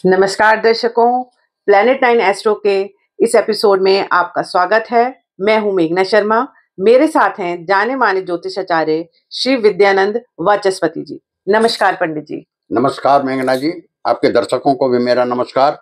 नमस्कार दर्शकों, planet 9 astro के इस एपिसोड में आपका स्वागत है। मैं हूं मेघना शर्मा। मेरे साथ हैं जाने माने ज्योतिषाचार्य श्री विद्यानंद वाचस्पति जी। नमस्कार पंडित जी। नमस्कार मेघना जी, आपके दर्शकों को भी मेरा नमस्कार।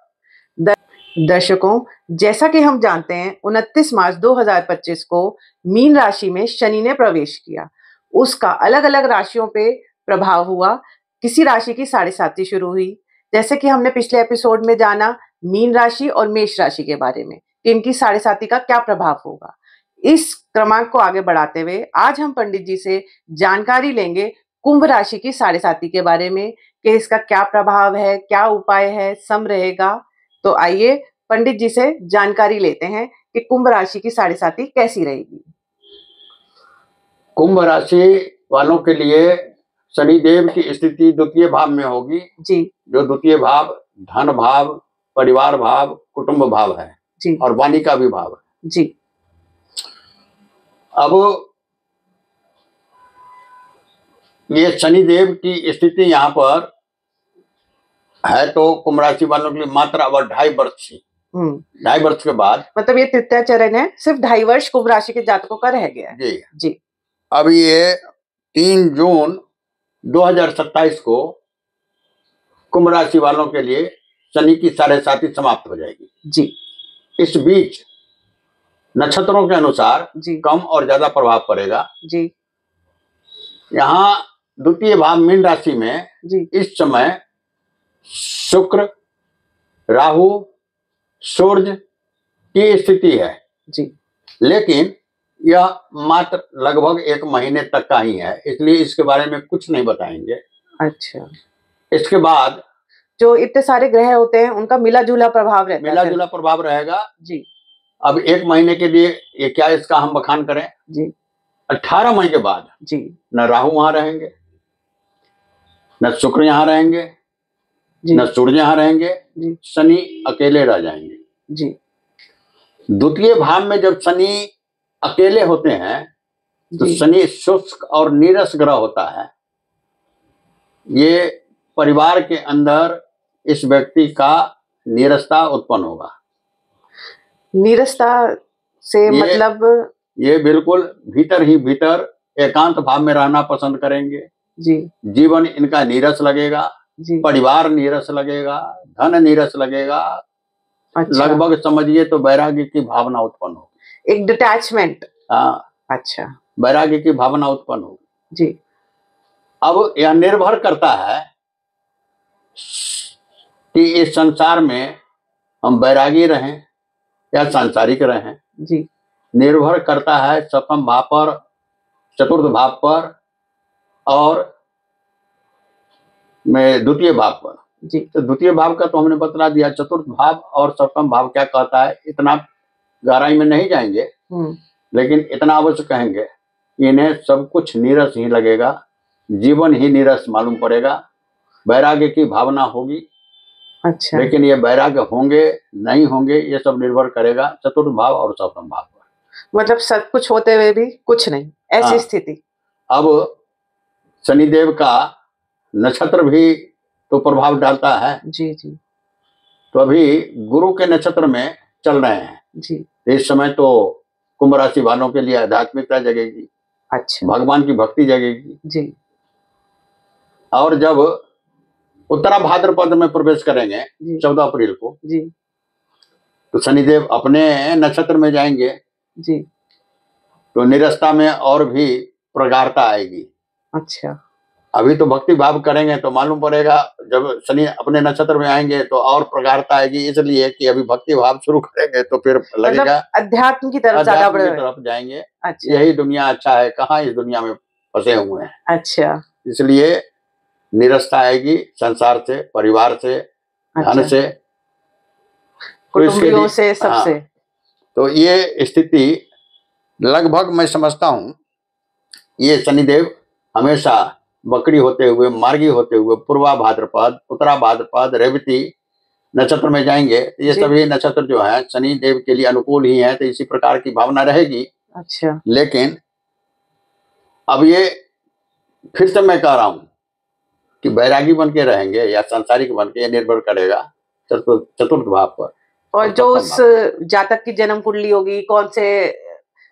दर्शकों, जैसा कि हम जानते हैं 29 मार्च 2025 को मीन राशि में शनि ने प्रवेश किया। उसका अलग अलग राशियों पे प्रभाव हुआ। किसी राशि की 7.5 शुरू हुई, जैसे कि हमने पिछले एपिसोड में जाना मीन राशि और मेष राशि के बारे में कि इनकी 7.5 का क्या प्रभाव होगा। इस क्रमांक को आगे बढ़ाते हुए आज हम पंडित जी से जानकारी लेंगे कुंभ राशि की 7.5 के बारे में कि इसका क्या प्रभाव है, क्या उपाय है, सम रहेगा। तो आइए पंडित जी से जानकारी लेते हैं कि कुंभ राशि की 7.5 कैसी रहेगी। कुंभ राशि वालों के लिए शनिदेव की स्थिति द्वितीय भाव में होगी जी। जो द्वितीय भाव धन भाव, परिवार भाव, कुटुंब भाव है जी। और वाणी का भी भाव है जी। अब ये शनिदेव की स्थिति यहाँ पर है तो कुंभ राशि वालों के लिए मात्र अब 2.5 वर्ष थी। 2.5 वर्ष के बाद मतलब ये तृतीय चरण है, सिर्फ 2.5 वर्ष कुंभ राशि के जातकों का रह गया है। जी जी। अब ये 3 जून 2027 को कुंभ राशि वालों के लिए शनि की 7.5 समाप्त हो जाएगी। जी। इस बीच नक्षत्रों के अनुसार जी। कम और ज्यादा प्रभाव पड़ेगा। जी। यहाँ द्वितीय भाव मीन राशि में जी। इस समय शुक्र, राहु, सूर्य की स्थिति है। जी। लेकिन यह मात्र लगभग 1 महीने तक का ही है, इसलिए इसके बारे में कुछ नहीं बताएंगे। अच्छा। इसके बाद जो इतने सारे ग्रह होते हैं उनका मिला जुला प्रभाव रहता है। मिला जुला प्रभाव रहेगा। जी। अब 1 महीने के लिए ये क्या इसका हम बखान करें। जी। 18 मई के बाद जी न राहु वहां रहेंगे, न शुक्र यहाँ रहेंगे, न सूर्य यहाँ रहेंगे, शनि अकेले रह जाएंगे। जी। द्वितीय भाव में जब शनि अकेले होते हैं तो शनि शुष्क और नीरस ग्रह होता है। ये परिवार के अंदर इस व्यक्ति का नीरसता उत्पन्न होगा। नीरसता से मतलब ये बिल्कुल भीतर ही भीतर एकांत भाव में रहना पसंद करेंगे। जी। जीवन इनका नीरस लगेगा। जी। परिवार नीरस लगेगा, धन नीरस लगेगा। अच्छा। लगभग समझिए तो वैराग्य की भावना उत्पन्न होगी, एक डिटैचमेंट। हाँ। अच्छा। वैराग्य की भावना उत्पन्न होगी। जी। अब यह निर्भर करता है कि इस संसार में हम वैरागी रहें या सांसारिक रहें। जी। निर्भर करता है सप्तम भाव पर, चतुर्थ भाव पर और में द्वितीय भाव पर। जी। तो द्वितीय भाव का तो हमने बतला दिया। चतुर्थ भाव और सप्तम भाव क्या कहता है इतना गहराई में नहीं जाएंगे, लेकिन इतना अवश्य कहेंगे इन्हें सब कुछ नीरस ही लगेगा, जीवन ही नीरस मालूम पड़ेगा, वैराग्य की भावना होगी। अच्छा। लेकिन ये वैराग्य होंगे नहीं होंगे ये सब निर्भर करेगा चतुर्थ भाव और सप्तम भाव पर। मतलब सब कुछ होते हुए भी कुछ नहीं, ऐसी स्थिति। अब शनिदेव का नक्षत्र भी तो प्रभाव डालता है। जी। जी। तो अभी गुरु के नक्षत्र में चल रहे हैं। जी। इस समय तो कुंभ राशि वालों के लिए आध्यात्मिकता जगेगी। अच्छा। भगवान की भक्ति जगेगी। जी। और जब उत्तरा भाद्रपद में प्रवेश करेंगे 14 अप्रैल को, जी, तो शनिदेव अपने नक्षत्र में जाएंगे। जी। तो निरस्ता में और भी प्रगाढ़ता आएगी। अच्छा। अभी तो भक्ति भाव करेंगे तो मालूम पड़ेगा जब शनि अपने नक्षत्र में आएंगे तो और प्रगाढ़ता आएगी, इसलिए कि अभी भक्ति भाव शुरू करेंगे तो फिर लगेगा अध्यात्म की तरफ जाएंगे। अच्छा। यही दुनिया अच्छा है, कहाँ इस दुनिया में फंसे हुए हैं। अच्छा। इसलिए निरस्ता आएगी संसार से, परिवार से, धन से, कुटुंबियों से, सबसे। हाँ, तो ये स्थिति लगभग मैं समझता हूं ये शनिदेव हमेशा बकरी होते हुए, मार्गी होते हुए पूर्वा भाद्रपद, उत्तरा भाद्रपद, रेवती नक्षत्र में जाएंगे। ये सभी नक्षत्र जो है शनि देव के लिए अनुकूल ही है, तो इसी प्रकार की भावना रहेगी। अच्छा। लेकिन अब ये फिर से मैं कह रहा हूं कि बैरागी बन के रहेंगे या सांसारिक बन के, ये निर्भर करेगा चतुर्थ भाव पर। और जो उस जातक की जन्म कुंडली होगी, कौन से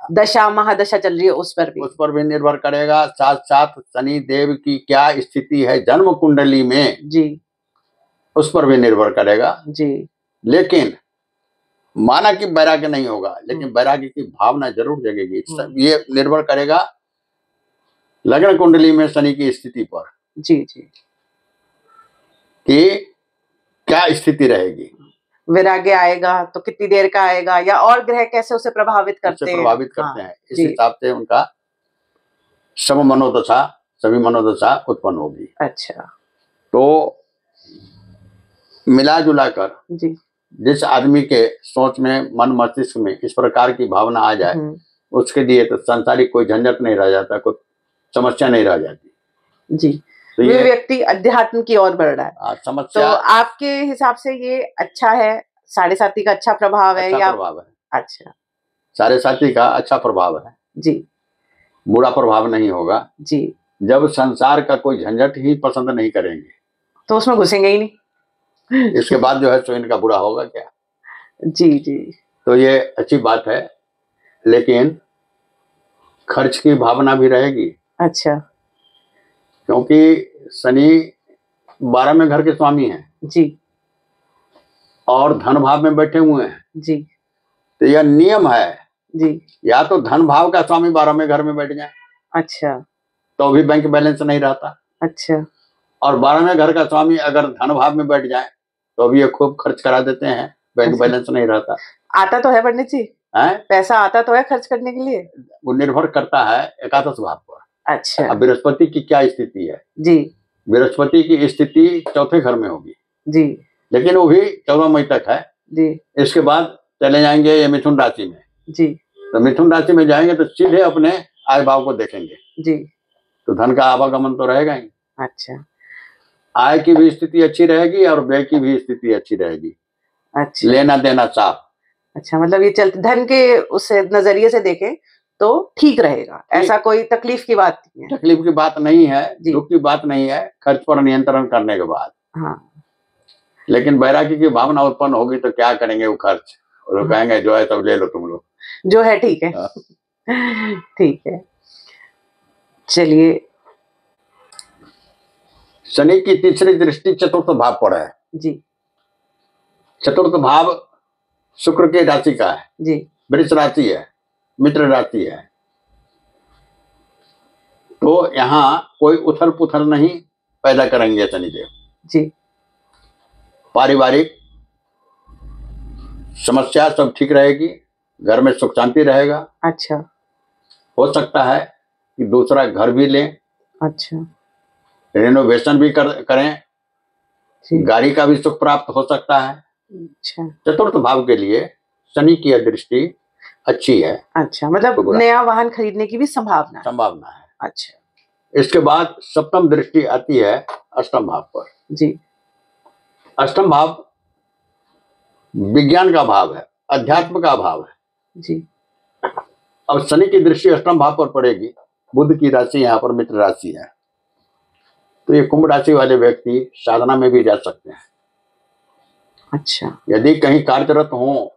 दशा महादशा चल रही है, उस पर भी निर्भर करेगा। साथ साथ शनि देव की क्या स्थिति है जन्म कुंडली में जी, उस पर भी निर्भर करेगा जी। लेकिन माना कि वैराग्य नहीं होगा, लेकिन वैराग्य की भावना जरूर जगेगी। ये निर्भर करेगा लग्न कुंडली में शनि की स्थिति पर। जी जी। कि क्या स्थिति रहेगी, वैराग्य आएगा तो कितनी देर का आएगा, या और ग्रह कैसे उसे प्रभावित करते हैं, इस हिसाब से उनका सभी मनोदशा उत्पन्न होगी। अच्छा। तो मिला जुला कर जी, जिस आदमी के सोच में, मन मस्तिष्क में इस प्रकार की भावना आ जाए, उसके लिए तो संसारिक कोई झंझट नहीं रह जाता, कोई समस्या नहीं रह जाती। जी। तो ये व्यक्ति अध्यात्म की ओर बढ़ रहा है। समस्या तो आपके हिसाब से ये अच्छा है, साढ़े साथी का अच्छा प्रभाव है? अच्छा प्रभाव है। अच्छा, साढ़े साथी का अच्छा प्रभाव है जी, बुरा प्रभाव नहीं होगा जी। जब संसार का कोई झंझट ही पसंद नहीं करेंगे तो उसमें घुसेंगे ही नहीं। इसके बाद जो है तो इनका बुरा होगा क्या? जी जी। तो ये अच्छी बात है, लेकिन खर्च की भावना भी रहेगी। अच्छा। क्योंकि शनि 12वें घर के स्वामी हैं जी, और धन भाव में बैठे हुए हैं जी। तो यह नियम है जी, या तो धन भाव का स्वामी 12वें घर में बैठ जाए, अच्छा, तो भी बैंक बैलेंस नहीं रहता। अच्छा। और 12वें घर का स्वामी अगर धन भाव में बैठ जाए तो भी ये खूब खर्च करा देते हैं, बैंक बैलेंस नहीं रहता। आता तो है पंडित जी, पैसा आता तो है खर्च करने के लिए। वो निर्भर करता है एकादश भाव पर। अच्छा। अब बृहस्पति की क्या स्थिति है? जी, बृहस्पति की स्थिति चौथे घर में होगी जी, लेकिन वो भी 14 मई तक है जी। इसके बाद चले जाएंगे ये मिथुन राशि में जी। तो मिथुन राशि में जाएंगे तो सीधे अपने आय भाव को देखेंगे जी। तो धन का आवागमन तो रहेगा ही। अच्छा। आय की भी स्थिति अच्छी रहेगी और व्यय की भी स्थिति अच्छी रहेगी। अच्छा। लेना देना साफ। अच्छा, मतलब ये चलते धन के उस नजरिए से देखें तो ठीक रहेगा, ऐसा कोई तकलीफ की बात नहीं है। तकलीफ की बात नहीं है, दुख की बात नहीं है, खर्च पर नियंत्रण करने के बाद। हाँ। लेकिन वैराग्य की भावना उत्पन्न होगी तो क्या करेंगे वो खर्च, और कहेंगे जो है सब ले लो तुम लोग, जो है ठीक है। ठीक है, चलिए। शनि की तीसरी दृष्टि चतुर्थ भाव पर है जी। चतुर्थ भाव शुक्र की राशि का है जी। वृष राशि है, मित्र राशि है। तो यहाँ कोई उथल पुथल नहीं पैदा करेंगे शनिदेव जी। पारिवारिक समस्या सब ठीक रहेगी, घर में सुख शांति रहेगा। अच्छा। हो सकता है कि दूसरा घर भी लें। अच्छा। रेनोवेशन भी करें, गाड़ी का भी सुख प्राप्त हो सकता है। अच्छा। चतुर्थ भाव के लिए शनि की दृष्टि अच्छी है। अच्छा, मतलब नया वाहन खरीदने की भी संभावना है। अच्छा। इसके बाद सप्तम दृष्टि आती है अष्टम भाव पर। जी। अष्टम भाव विज्ञान का भाव है, अध्यात्म का भाव है। जी। अब शनि की दृष्टि अष्टम भाव पर पड़ेगी, बुध की राशि यहाँ पर मित्र राशि है, तो ये कुंभ राशि वाले व्यक्ति साधना में भी जा सकते हैं। अच्छा। यदि कहीं कार्यरत हो,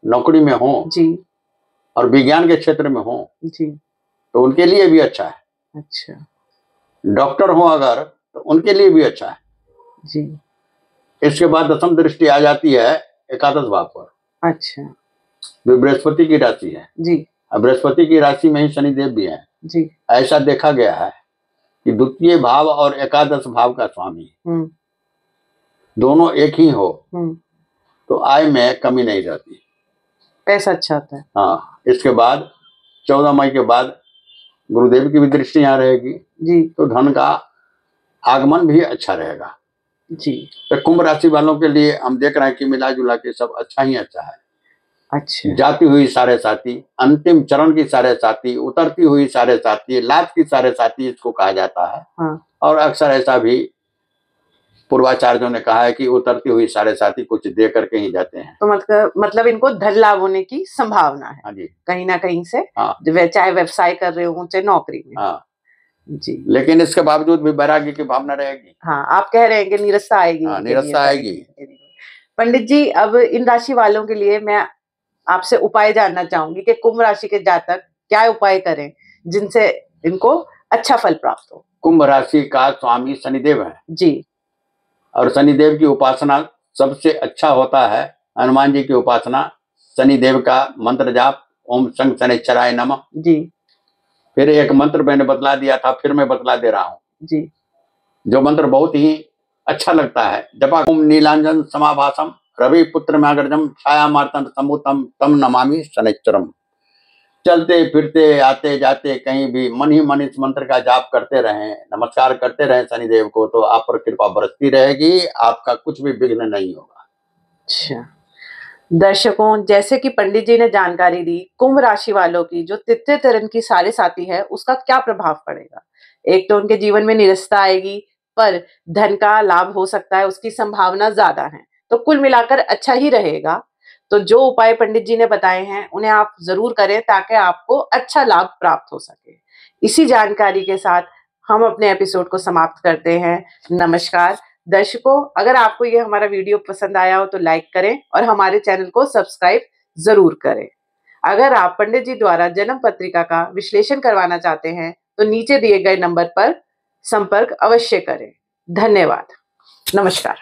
नौकरी में हो जी, और विज्ञान के क्षेत्र में हो जी, तो उनके लिए भी अच्छा है। अच्छा। डॉक्टर हो अगर तो उनके लिए भी अच्छा है। जी। इसके बाद दसम दृष्टि आ जाती है एकादश भाव पर। अच्छा। जो बृहस्पति की राशि है। जी। अब बृहस्पति की राशि में ही शनिदेव भी है। जी। ऐसा देखा गया है कि द्वितीय भाव और एकादश भाव का स्वामी दोनों एक ही हो तो आय में कमी नहीं रहती, पैसा अच्छा आता है। हाँ। इसके बाद 14 मई के बाद गुरुदेव की भी दृष्टि यहाँ रहेगी जी, तो धन का आगमन भी अच्छा रहेगा जी। तो कुंभ राशि वालों के लिए हम देख रहे हैं कि मिला जुला के सब अच्छा ही अच्छा है। अच्छा। जाती हुई साढ़े साथी, अंतिम चरण की साढ़े साथी, उतरती हुई साढ़े साथी, लाभ की साढ़े साथी इसको कहा जाता है। हाँ। और अक्सर ऐसा भी पूर्वाचार्यों ने कहा है कि उतरती हुई साढ़े साथी कुछ दे करके ही जाते हैं। तो मतलब इनको धन लाभ होने की संभावना है। हाँ जी। कहीं ना कहीं से। हाँ। चाहे व्यवसाय कर रहे हो चाहे नौकरी में। हाँ जी। लेकिन इसके बावजूद भी वैराग्य की भावना रहेगी। हाँ, आप कह रहे हैं कि निरस्ता आएगी। हाँ, निरस्ता आएगी। पंडित जी, अब इन राशि वालों के लिए मैं आपसे उपाय जानना चाहूंगी कि कुंभ राशि के जातक क्या उपाय करें जिनसे इनको अच्छा फल प्राप्त हो। कुंभ राशि का स्वामी शनिदेव है जी, और शनिदेव की उपासना सबसे अच्छा होता है। हनुमान जी की उपासना, शनिदेव का मंत्र जाप, ओम शंख शनिश्चराय नमः जी। फिर एक मंत्र मैंने बतला दिया था, फिर मैं बतला दे रहा हूँ जी, जो मंत्र बहुत ही अच्छा लगता है। जपा ओम नीलांजन समाभासम रवि पुत्र मागर्जम छाया मार्तन समुतम तम नमामि शनिश्चरम। चलते फिरते आते जाते कहीं भी मन ही मन इस मंत्र का जाप करते रहें, नमस्कार करते रहें शनिदेव को, तो आप पर कृपा बरसती रहेगी, आपका कुछ भी विघ्न नहीं होगा। अच्छा दर्शकों, जैसे कि पंडित जी ने जानकारी दी, कुंभ राशि वालों की जो तृतीय चरण की साढ़े साथी है उसका क्या प्रभाव पड़ेगा। एक तो उनके जीवन में निरस्ता आएगी, पर धन का लाभ हो सकता है, उसकी संभावना ज्यादा है। तो कुल मिलाकर अच्छा ही रहेगा। तो जो उपाय पंडित जी ने बताए हैं उन्हें आप जरूर करें ताकि आपको अच्छा लाभ प्राप्त हो सके। इसी जानकारी के साथ हम अपने एपिसोड को समाप्त करते हैं। नमस्कार दर्शकों, अगर आपको ये हमारा वीडियो पसंद आया हो तो लाइक करें और हमारे चैनल को सब्सक्राइब जरूर करें। अगर आप पंडित जी द्वारा जन्म पत्रिका का विश्लेषण करवाना चाहते हैं तो नीचे दिए गए नंबर पर संपर्क अवश्य करें। धन्यवाद। नमस्कार।